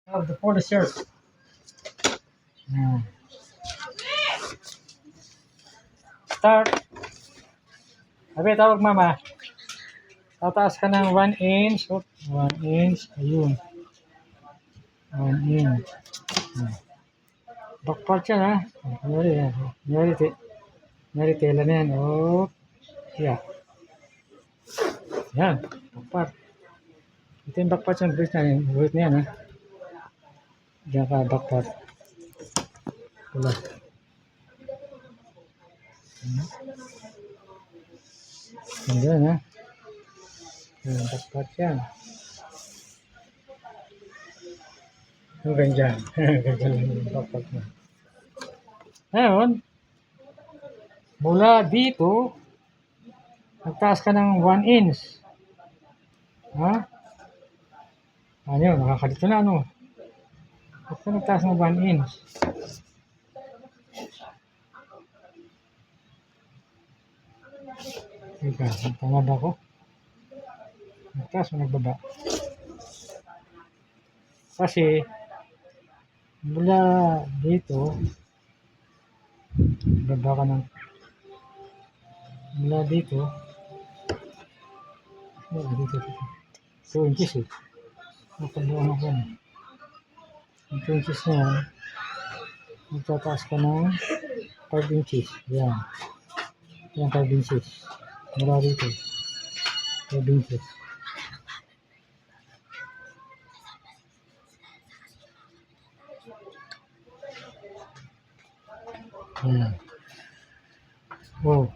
of the polo shirt. Yan. Start. Sabi, tawag mama. Tataas ka ng 1 inch. 1 inch. Ayun. 1 inch. Back part yan ha. Kunyari, tela na yan. Oh. Yeah. Yan. Back part. Ito yung back part yung brace na yan. Brace na yan ha. Diyan ka back part. Wala. Yan ha. Yan, back part yan. Yung ganyan. Ganyan lang yung back part na. Ngayon, mula dito, nagtaas ka ng 1 inch. Ha? Ano yun? Nakakalito na ano? Basta nagtaas ng 1 inch. Teka, tama ba ako? Nagtaas o nagbaba? Kasi, mula dito, baba ka ng mula dito, dito. 2 inches eh. Nakabuan ako yan. Yung 2 inches na yan, magtataas ka ng 5 inches. Yan. Yan 5 inches. Mula dito. 5 inches. Yan. Wow.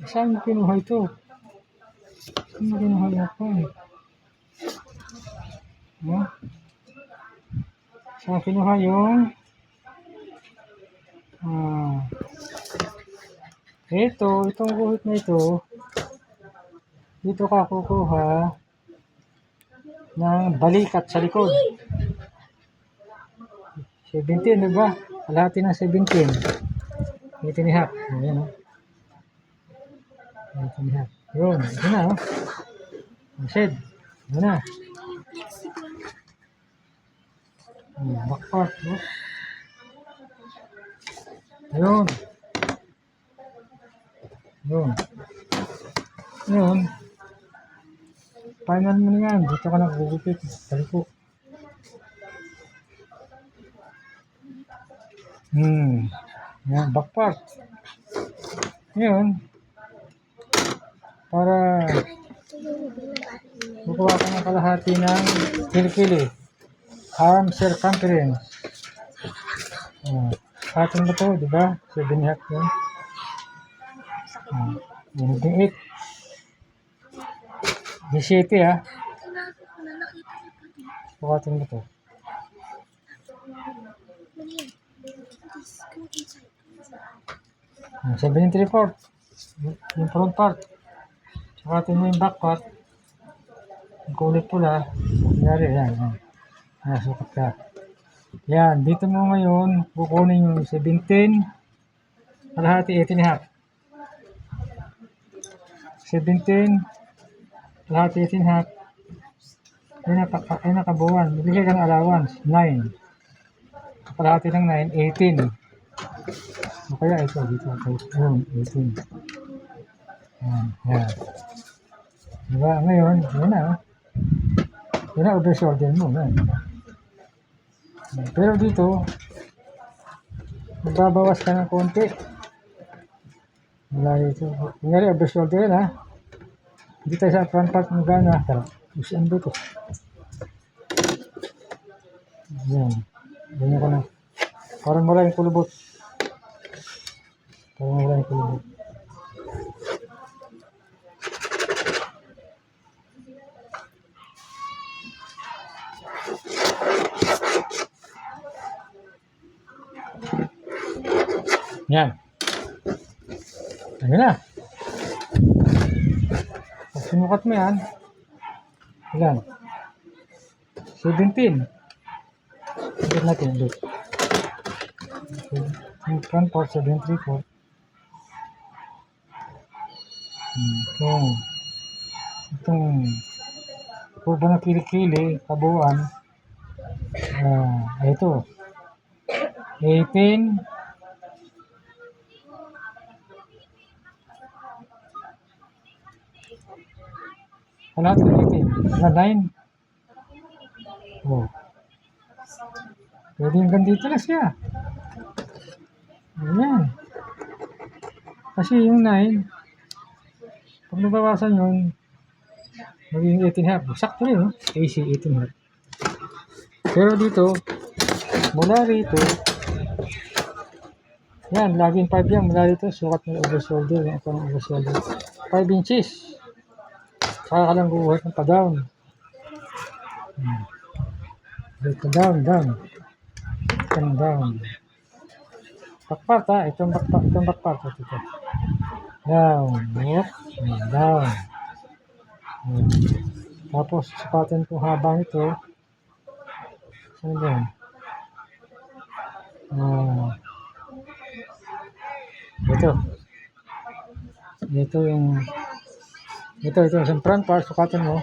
Saan mo kinuha ito? Saan mo kinuha ito? No? Saan kinuha yung itong guhit na ito, dito ka kukuha ng balikat sa likod. 17, diba? Kalahati ng 17. 18.5. Ayan o. 18.5. Yun, ito na o. Shed. Ito na. Back part. Yun. Yun. Final mo na yan. Dito ka nagugupit. Taliko. Yan, back part. Yun. Para bukuha ka ng kalahati ng kilikili. Arm circumference. Atin ba ito, diba? 7.5 yun. Yun yung 8. 17 ha. Bukatin ba ito? 7.3/4. Yung front part. Bukatin mo yung back part. Yung kulay pula. Nangyari yan. Sukat ka. Yan. Dito mo ngayon kukunin yung 17. Kalahati 18.5. 17. Kalahati 18.5. Ay nakabuwan. Bibigay ka ng allowance. 9. Kalahati ng 9. 18. O kaya ito. Dito. 18. Yan. Diba? Ngayon. Yan na. Yan na over shoulder mo. Yan. Pero dito, magbabawas ka ng konti. Wala dito. Kunyari, over shoulder yan ha. Dito sa front part mo gana. Usian ba ito? Yan. Ganyan ko na. Parang maraming kulubot. Yan. Ano na? Pag sinukat mo yan, ilan? 17. Sabihin natin ulit. Yung front part, 7.3/4. Itong kurba ng kilikili, kabuuan, ito, 18, lahat ng 18, 9, oh, pwede hanggang dito na siya. Ayan. Kasi yung 9, pag nabawasan yun, magiging 18 half. Sakto rin, no? AC 18 half. Pero dito, mula rito, yan, laging 5 yan. Mula rito, sukat ng over shoulder. Yan, ito ng over shoulder. 5 inches. Saka ka lang bubuhat ng pa-down. Dito, down. Itong down. Backpart, ha? Itong backpart. Ito. Down. Up. Down. Tapos, sukatin kung haba nito. Saan ba yan? Ito yung front part, sukatin mo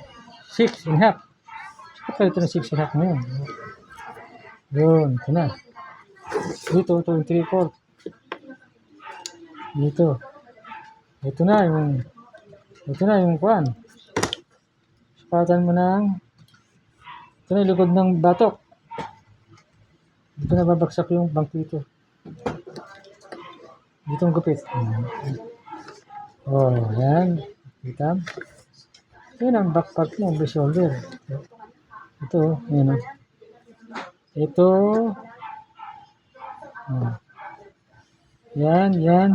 6.5. Sukat ito ng 6.5 ngayon. Yun, ito na. Dito, ito yung 3/4. Dito. Ito na yung kuwan. Sukatan mo ng, ito na yung likod ng batok. Dito na babagsak yung bangkito. Dito ang gupit. Oh, yan. Kita. Yan ang back part mo, the shoulder. Ito, yan. Ito. Oh. Yan. Yan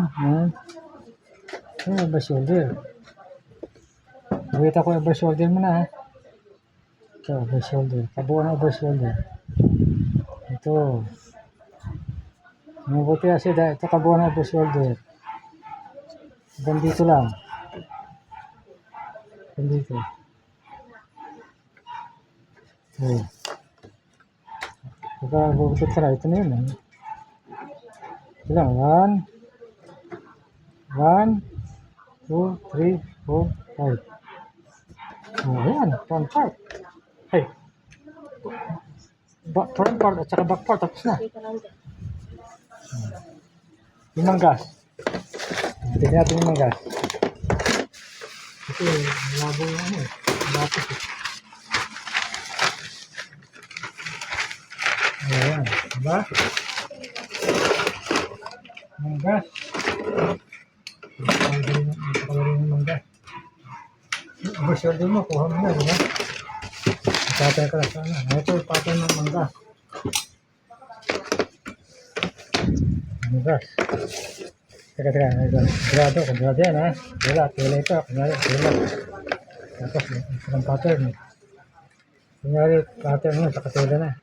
ang shoulder. Nakita ko yung shoulder mo na, ha. Ito, shoulder. Kabuuan ng shoulder. Ito. Mabuti acid, ha. Ito kabuuan ng shoulder. Hanggang dito lang. Hanggang dito. Oh. Pagka bubukit ka na, ito na yun, ha. Ito lang. 1, 2, 3, 4, 5. Oh, yan. Front part. Hey. Front part at saka back part. Tapos na. Yung manggas. Tignan natin yung manggas. Ito, malabo yung ano eh. Malapit eh. Ayan. Diba? Manggas. Napakalari ng manggas. Over shoulder mo, kuha mo na, diba? Patay ka lang sana. Ito, patay ng manggas. Manggas. Teka. Grado yan, ha? Tela ito. Kunyari, tela. Tapos, isang pattern. Kunyari, pattern mo, saka tela na.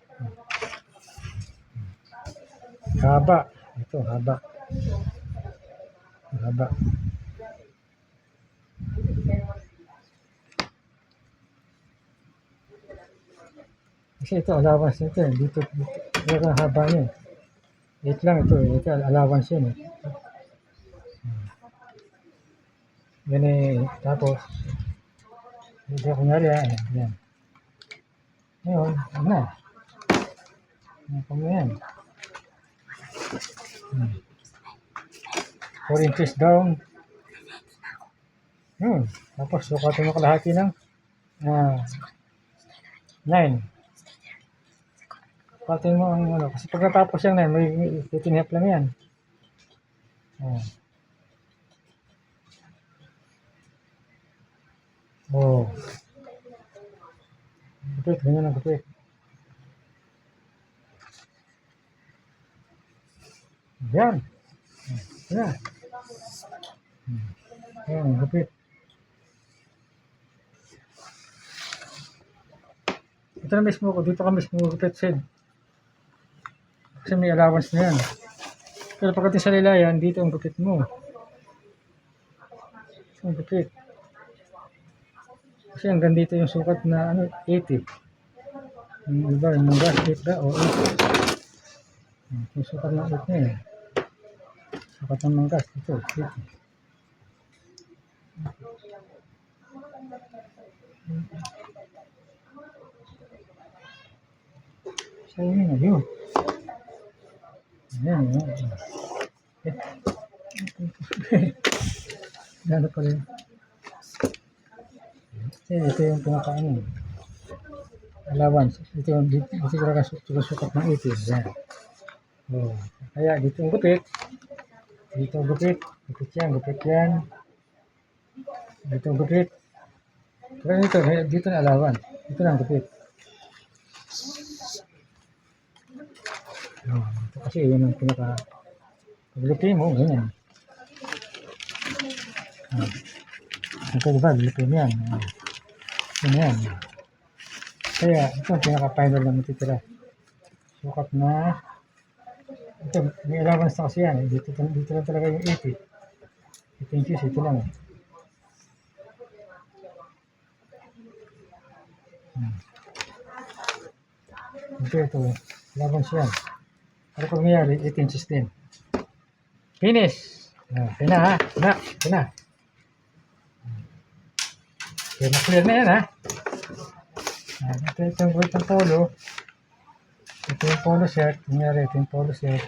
Haba. Ito, haba. Kasi ito, allowance nito eh. Dito. Ito ang haba niya eh. 8 lang ito eh. Ito, allowance yun eh. Yan eh. Tapos, ito kunyari ha. Yan. Ngayon, ano? Ano mo yan? 4 inches down. Yun. Tapos, sukatin mo kalahati ng 9. Sukatin mo ang ano. Kasi pagkatapos yung 9, may 18 lang yan. Oh. Gupit, ganyan ang gupit. Yan. Yan. Yan, gupit. Ito na mismo ko. Dito ka mismo gupit, Sid. Kasi may allowance na yan. Pero pagdating sa lilayan, dito ang gupit mo. Ang gupit. Kasi hanggang dito yung sukat na 80. Yung iba, yung manggas, 8 ba? O 8. Yung sukat na 8 niya eh. Sukat ng manggas, ito, 8. So, yun, yun. Ayan, yun. Gano'n pa rin. Ito yung pinakaano. Allowance. Ito talaga sukat ng ipis. Yan. Oh. Kaya dito ang gupit. Dito ang gupit. Gupit yan, gupit yan. Dito ang gupit. Pero dito na allowance. Dito na ang gupit. Oh, ito kasi yun ang pinaka paglipin mo, ganyan. Oh. Ito diba, lipin mo yan. Oh. Yan. Kaya ito ang pinaka-final na matitira. Sukat na ito, may allowance na kasi yan. Dito lang talaga yung 80. Ito yung juice, ito lang. Ito. Allowance yan. Pero kung mayroon, 8 inches din. Finish! Pina ha? Pina. Okay, na-clear na yan ha? Ito yung polo. Ito yung polo shirt. Kunyari, ito yung polo shirt.